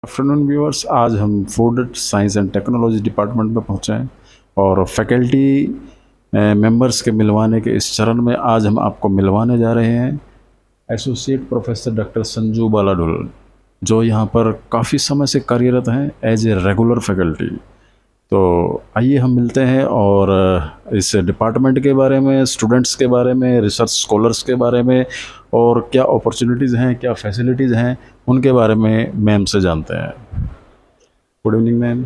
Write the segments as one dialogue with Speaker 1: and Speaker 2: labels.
Speaker 1: Afternoon viewers, आज हम food science and technology department में पहुंचे हैं और फैकल्टी मेंबर्स के मिलवाने के इस चरण में आज हम आपको मिलवाने जा रहे हैं एसोसिएट प्रोफेसर डॉक्टर संजू बालाडुल, जो यहाँ पर काफ़ी समय से कार्यरत हैं एज ए रेगुलर फैकल्टी। तो आइए हम मिलते हैं और इस डिपार्टमेंट के बारे में, स्टूडेंट्स के बारे में, रिसर्च स्कॉलर्स के बारे में और क्या अपॉर्चुनिटीज़ हैं, क्या फैसिलिटीज़ हैं, उनके बारे में मैम से जानते हैं। Good evening ma'am.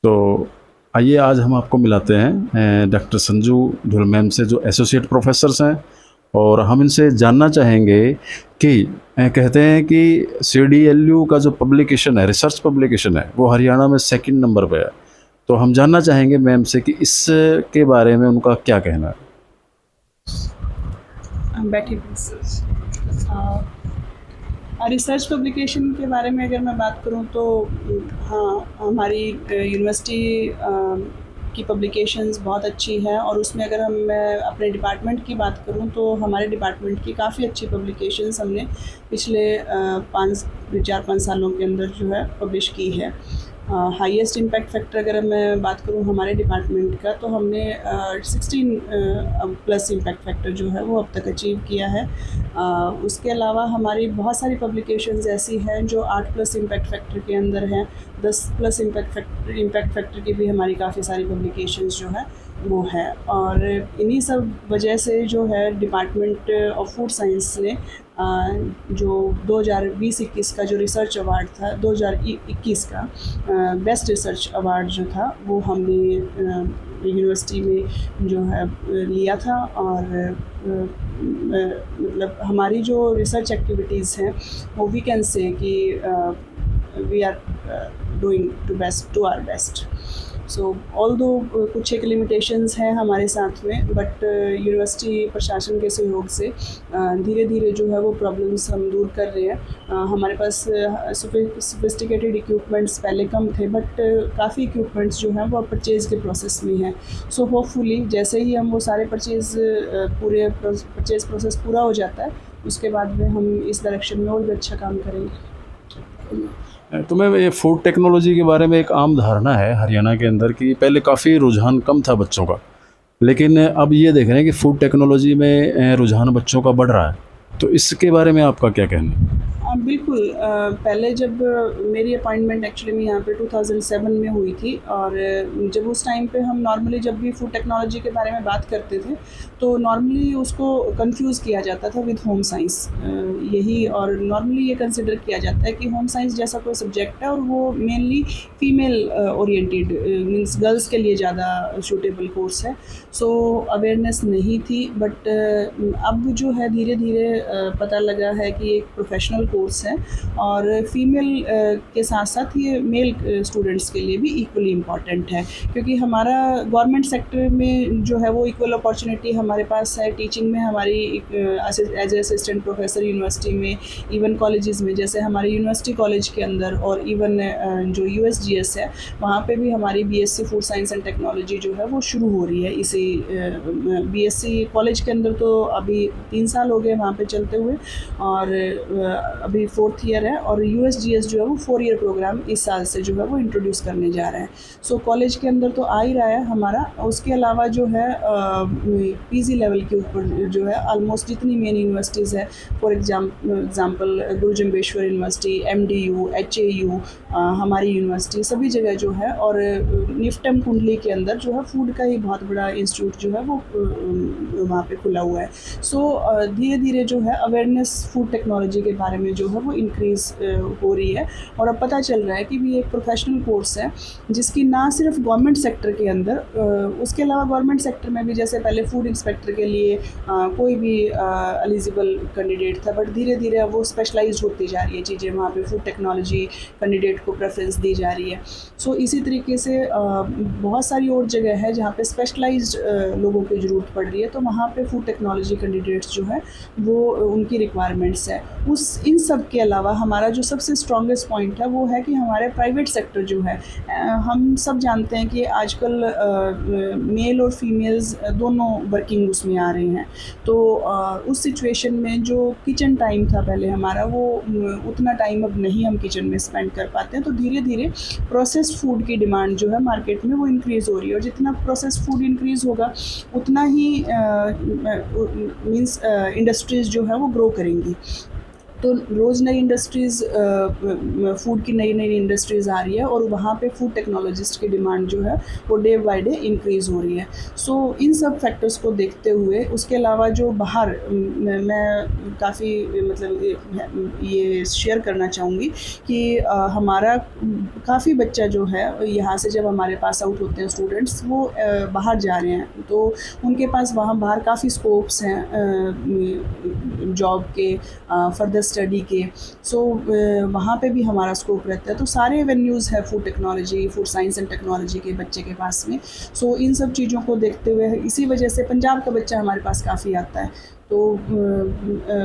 Speaker 1: तो आइए आज हम आपको मिलाते हैं डॉक्टर संजू ढुल मैम से, जो एसोसिएट प्रोफेसर्स हैं, और हम इनसे जानना चाहेंगे कि कहते हैं कि CDLU का जो पब्लिकेशन है, रिसर्च पब्लिकेशन है, वो हरियाणा में 2nd नंबर पे है। तो हम जानना चाहेंगे मैम से कि इसके बारे में उनका क्या कहना है।
Speaker 2: बैठिए प्लीज। रिसर्च पब्लिकेशन के बारे में अगर मैं बात करूं तो हाँ, हमारी यूनिवर्सिटी की पब्लिकेशंस बहुत अच्छी हैं, और उसमें अगर मैं अपने डिपार्टमेंट की बात करूं तो हमारे डिपार्टमेंट की काफ़ी अच्छी पब्लिकेशंस हमने पिछले 4-5 सालों के अंदर जो है पब्लिश की है। हाईएस्ट इम्पैक्ट फैक्टर अगर मैं बात करूं हमारे डिपार्टमेंट का, तो हमने 16+ इम्पैक्ट फैक्टर जो है वो अब तक अचीव किया है। उसके अलावा हमारी बहुत सारी पब्लिकेशंस ऐसी हैं जो 8+ इम्पैक्ट फैक्टर के अंदर हैं। 10+ इम्पैक्ट फैक्टर की भी हमारी काफ़ी सारी पब्लिकेशंस जो है वो है। और इन्हीं सब वजह से जो है डिपार्टमेंट ऑफ फूड साइंस ने जो 2020-21 का जो रिसर्च अवार्ड था, 2021 का बेस्ट रिसर्च अवार्ड जो था वो हमने यूनिवर्सिटी में जो है लिया था। और मतलब हमारी जो रिसर्च एक्टिविटीज़ हैं वो वी कैन से कि we are doing to our best. So although कुछ एक लिमिटेशंस हैं हमारे साथ में, बट यूनिवर्सिटी प्रशासन के सहयोग से धीरे धीरे जो है वो प्रॉब्लम्स हम दूर कर रहे हैं। हमारे पास सोफिस्टिकेटेड इक्विपमेंट्स पहले कम थे, बट काफ़ी इक्विपमेंट्स जो हैं वो परचेज़ के प्रोसेस में हैं। सो होपफुली जैसे ही हम वो सारे परचेज़ प्रोसेस पूरा हो जाता है, उसके बाद में हम इस डायरेक्शन में और भी अच्छा काम करेंगे।
Speaker 1: तो मैम, ये फूड टेक्नोलॉजी के बारे में एक आम धारणा है हरियाणा के अंदर कि पहले काफ़ी रुझान कम था बच्चों का, लेकिन अब ये देख रहे हैं कि फूड टेक्नोलॉजी में रुझान बच्चों का बढ़ रहा है। तो इसके बारे में आपका क्या कहना है?
Speaker 2: बिल्कुल। पहले जब मेरी अपॉइंटमेंट एक्चुअली में यहाँ पे 2007 में हुई थी, और जब उस टाइम पे हम नॉर्मली जब भी फूड टेक्नोलॉजी के बारे में बात करते थे तो नॉर्मली उसको कंफ्यूज किया जाता था विद होम साइंस यही, और नॉर्मली ये कंसिडर किया जाता है कि होम साइंस जैसा कोई सब्जेक्ट है और वो mainly female oriented means girls के लिए ज़्यादा सूटेबल कोर्स है। सो अवेयरनेस नहीं थी, बट अब जो है धीरे धीरे पता लगा है कि एक प्रोफेशनल कोर्स है, और फीमेल के साथ साथ ये मेल स्टूडेंट्स के लिए भी इक्वली इम्पॉर्टेंट है, क्योंकि हमारा गवर्नमेंट सेक्टर में जो है वो इक्वल अपॉर्चुनिटी हमारे पास है। टीचिंग में हमारी as a assistant professor university में, इवन कॉलेजेस में, जैसे हमारे यूनिवर्सिटी कॉलेज के अंदर, और इवन जो USGS है वहाँ पे भी हमारी BSc food science and technology जो है वो शुरू हो रही है। इसी BSc कॉलेज के अंदर तो अभी 3 साल हो गए वहाँ पे चलते हुए, और अभी 4th ईयर है, और USGS जो है वो 4 ईयर प्रोग्राम इस साल से जो है वो इंट्रोड्यूस करने जा रहा है। सो कॉलेज के अंदर तो आ ही रहा है हमारा। उसके अलावा जो है PG लेवल के ऊपर जो है ऑलमोस्ट जितनी मेन यूनिवर्सिटीज़ है, for example Guru Jambheshwar university, MDU, HAU, हमारी यूनिवर्सिटी, सभी जगह जो है, और निफ्टम कुंडली के अंदर जो है फूड का ही बहुत बड़ा इंस्टीट्यूट जो है वो वहाँ पे खुला हुआ है। सो धीरे धीरे जो है अवेयरनेस फूड टेक्नोलॉजी के बारे में जो है वो इंक्रीज़ हो रही है, और अब पता चल रहा है कि भी एक प्रोफेशनल कोर्स है जिसकी ना सिर्फ गवर्नमेंट सेक्टर के अंदर, उसके अलावा गवर्नमेंट सेक्टर में भी, जैसे पहले फूड इंस्पेक्टर के लिए कोई भी एलिजिबल कैंडिडेट था, बट धीरे धीरे अब वो स्पेशलाइज्ड होती जा रही है चीज़ें, वहाँ पे फूड टेक्नोलॉजी कैंडिडेट को प्रेफरेंस दी जा रही है। सो इसी तरीके से बहुत सारी और जगह है जहाँ पे स्पेशलाइज्ड लोगों की ज़रूरत पड़ रही है, तो वहाँ पे फूड टेक्नोलॉजी कैंडिडेट्स जो है वो उनकी रिक्वायरमेंट्स है। इन सब सब के अलावा हमारा जो सबसे स्ट्रॉन्गेस्ट पॉइंट है वो है कि हमारे प्राइवेट सेक्टर जो है, हम सब जानते हैं कि आजकल मेल और फीमेल्स दोनों वर्किंग उसमें आ रहे हैं। तो उस सिचुएशन में जो किचन टाइम था पहले हमारा, वो उतना टाइम अब नहीं हम किचन में स्पेंड कर पाते हैं। तो धीरे धीरे प्रोसेस्ड फूड की डिमांड जो है मार्केट में वो इंक्रीज़ हो रही है, और जितना प्रोसेस्ड फूड इंक्रीज़ होगा उतना ही मींस इंडस्ट्रीज़ जो है वो ग्रो करेंगी। तो रोज़ नई इंडस्ट्रीज़, फूड की नई नई इंडस्ट्रीज़ आ रही है, और वहाँ पे फूड टेक्नोलॉजिस्ट की डिमांड जो है वो डे बाय डे इंक्रीज़ हो रही है। सो इन सब फैक्टर्स को देखते हुए, उसके अलावा जो बाहर मैं काफ़ी मतलब ये शेयर करना चाहूँगी कि हमारा काफ़ी बच्चा जो है यहाँ से जब हमारे पास आउट होते हैं स्टूडेंट्स, वो बाहर जा रहे हैं, तो उनके पास वहाँ बाहर काफ़ी स्कोप्स हैं जॉब के, फर्दर स्टडी के। सो वहाँ पे भी हमारा स्कोप रहता है। तो सारे वेन्यूज़ है food technology, food science and technology के बच्चे के पास में। सो इन सब चीज़ों को देखते हुए, इसी वजह से पंजाब का बच्चा हमारे पास काफ़ी आता है। तो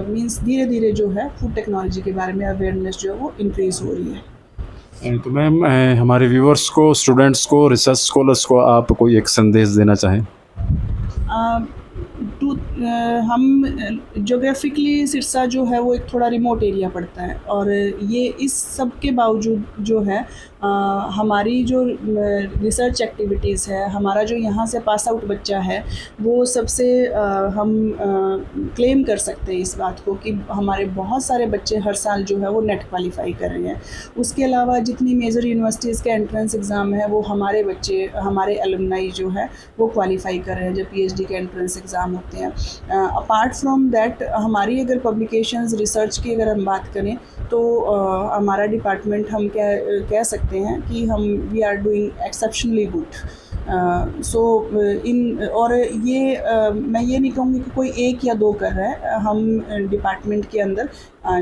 Speaker 2: मींस धीरे धीरे जो है फूड टेक्नोलॉजी के बारे में अवेयरनेस जो है वो इंक्रीज़ हो रही है।
Speaker 1: तो मैम, हमारे व्यूअर्स को, स्टूडेंट्स को, रिसर्च स्कॉलर्स को आप कोई एक संदेश देना चाहें?
Speaker 2: हम ज्योग्राफिकली सिरसा जो है वो एक थोड़ा रिमोट एरिया पड़ता है, और ये इस सब के बावजूद जो है हमारी जो रिसर्च एक्टिविटीज़ है, हमारा जो यहाँ से पास आउट बच्चा है, वो सबसे हम क्लेम कर सकते हैं इस बात को कि हमारे बहुत सारे बच्चे हर साल जो है वो नेट क्वालिफाई कर रहे हैं। उसके अलावा जितनी मेजर यूनिवर्सिटीज़ के एंट्रेंस एग्ज़ाम है, वो हमारे बच्चे, हमारे एलुमनाई जो है वो क्वालिफाई कर रहे हैं जब पीएचडी के एंट्रेंस एग्ज़ाम होते हैं। अपार्ट फ्रॉम दैट, हमारी अगर पब्लिकेशंस, रिसर्च की अगर हम बात करें, तो हमारा डिपार्टमेंट, हम कह सकते हैं कि हम we are doing exceptionally good. So in, और ये मैं ये नहीं कहूँगी कि कोई एक या दो कर रहा है। हम डिपार्टमेंट के अंदर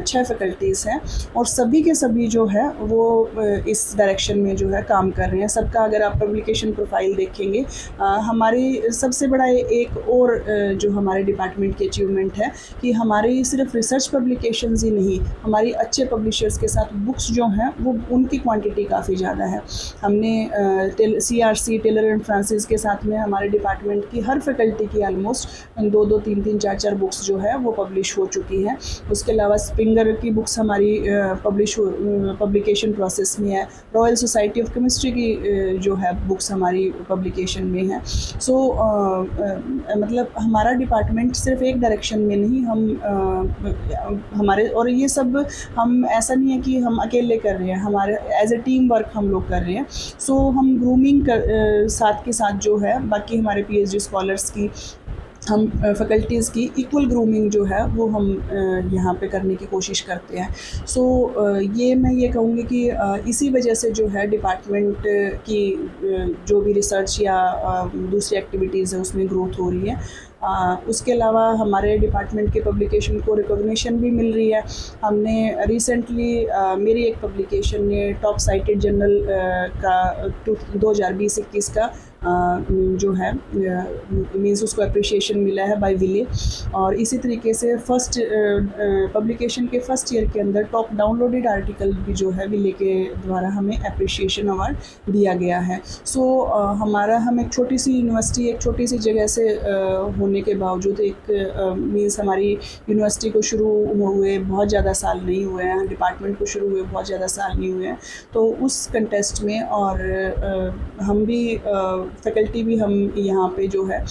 Speaker 2: 6 फैकल्टीज़ हैं, और सभी के सभी जो है वो इस डायरेक्शन में जो है काम कर रहे हैं। सबका अगर आप पब्लिकेशन प्रोफाइल देखेंगे, हमारी सबसे बड़ा एक और जो हमारे डिपार्टमेंट की अचीवमेंट है कि हमारी सिर्फ रिसर्च पब्लिकेशंस ही नहीं, हमारी अच्छे पब्लिशर्स के साथ बुक्स जो हैं वो उनकी क्वांटिटी काफ़ी ज़्यादा है। हमने CRC, टेलर एंड फ्रांसिस के साथ में हमारे डिपार्टमेंट की हर फैकल्टी की ऑलमोस्ट 2-2, 3-3, 4-4 बुक्स जो है वो पब्लिश हो चुकी हैं। उसके अलावा स्प्रिंगर की बुक्स हमारी पब्लिकेशन प्रोसेस में है। रॉयल सोसाइटी ऑफ केमिस्ट्री की जो है बुक्स हमारी पब्लिकेशन में है। सो मतलब हमारा डिपार्टमेंट सिर्फ एक डायरेक्शन में नहीं, हम हमारे, और ये सब हम ऐसा नहीं है कि हम अकेले कर रहे हैं, हमारे एज ए टीम वर्क हम लोग कर रहे हैं। सो हम ग्रूमिंग साथ के साथ जो है बाकी हमारे PhD स्कॉलर्स की, हम फैकल्टीज़ की इक्वल ग्रूमिंग जो है वो हम यहाँ पे करने की कोशिश करते हैं। सो ये मैं ये कहूँगी कि इसी वजह से जो है डिपार्टमेंट की जो भी रिसर्च या दूसरी एक्टिविटीज़ है उसमें ग्रोथ हो रही है। उसके अलावा हमारे डिपार्टमेंट के पब्लिकेशन को रिकॉग्निशन भी मिल रही है। हमने रिसेंटली मेरी एक पब्लिकेशन ने टॉप साइटेड जर्नल का 2020-21 का जो है मींस उसको अप्रिशिएशन मिला है बाय विले। और इसी तरीके से फर्स्ट पब्लिकेशन के फर्स्ट ईयर के अंदर टॉप डाउनलोडेड आर्टिकल भी जो है विले के द्वारा हमें अप्रिशिएशन अवार्ड दिया गया है। सो हमारा, हम एक छोटी सी यूनिवर्सिटी, एक छोटी सी जगह से होने के बावजूद, एक मींस हमारी यूनिवर्सिटी को शुरू हुए बहुत ज़्यादा साल नहीं हुए हैं, डिपार्टमेंट को शुरू हुए बहुत ज़्यादा साल नहीं हुए हैं। तो उस कंटेस्ट में, और हम भी फैकल्टी भी, हम यहाँ पे जो है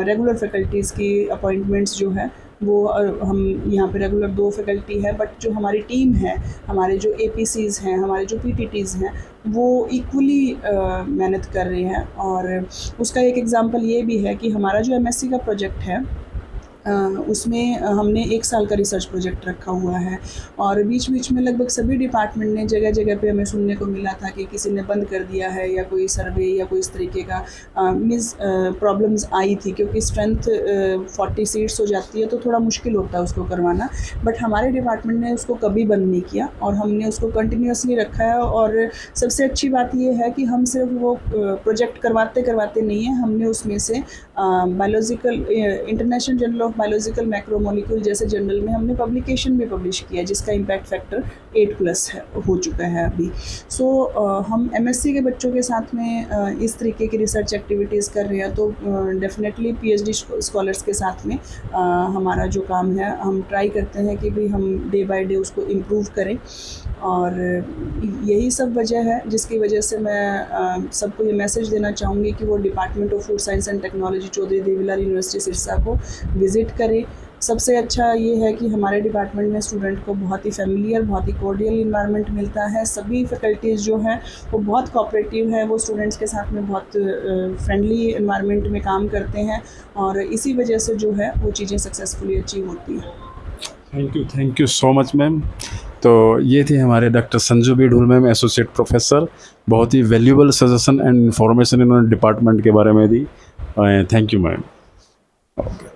Speaker 2: रेगुलर फैकल्टीज़ की अपॉइंटमेंट्स जो है वो हम यहाँ पे रेगुलर 2 फैकल्टी है, बट जो हमारी टीम है, हमारे जो APCs हैं, हमारे जो PTTs हैं, वो इक्वली मेहनत कर रहे हैं। और उसका एक एग्ज़ाम्पल ये भी है कि हमारा जो MSc का प्रोजेक्ट है उसमें हमने 1 साल का रिसर्च प्रोजेक्ट रखा हुआ है। और बीच बीच में लगभग सभी डिपार्टमेंट ने, जगह जगह पे हमें सुनने को मिला था कि किसी ने बंद कर दिया है, या कोई सर्वे या कोई इस तरीके का प्रॉब्लम्स आई थी, क्योंकि स्ट्रेंथ 40 सीट्स हो जाती है तो थोड़ा मुश्किल होता है उसको करवाना। बट हमारे डिपार्टमेंट ने उसको कभी बंद नहीं किया, और हमने उसको कंटिन्यूसली रखा है। और सबसे अच्छी बात ये है कि हम सिर्फ वो प्रोजेक्ट करवाते नहीं हैं, हमने उसमें से biological international journal of biological macromolecule जैसे जर्नल में हमने पब्लिकेशन भी पब्लिश किया जिसका इम्पैक्ट फैक्टर 8+ है, हो चुका है अभी। सो हम MSc के बच्चों के साथ में इस तरीके की रिसर्च एक्टिविटीज़ कर रहे हैं, तो डेफिनेटली PhD स्कॉलर्स के साथ में हमारा जो काम है हम ट्राई करते हैं कि भी हम डे बाय डे उसको इम्प्रूव करें। और यही सब वजह है जिसकी वजह से मैं सबको ये मैसेज देना चाहूँगी कि वो department of food science and technology Chaudhary Devilal university Sirsa को विज़िट करें। सबसे अच्छा ये है कि हमारे डिपार्टमेंट में स्टूडेंट को बहुत ही फैमिलियर, बहुत ही कॉर्डियल इन्वायरमेंट मिलता है। सभी फैकल्टीज़ जो हैं वो बहुत कोऑपरेटिव हैं, वो स्टूडेंट्स के साथ में बहुत फ्रेंडली इन्वायरमेंट में काम करते हैं और इसी वजह से जो है वो चीज़ें सक्सेसफुली अचीव होती हैं।
Speaker 1: Thank you so much ma'am. तो ये थे हमारे doctor Sanju B Dhull ma'am, associate professor. बहुत ही वैल्यूबल सजेशन एंड इन्फॉर्मेशन इन्होंने डिपार्टमेंट के बारे में दी। Thank you ma'am. ओके।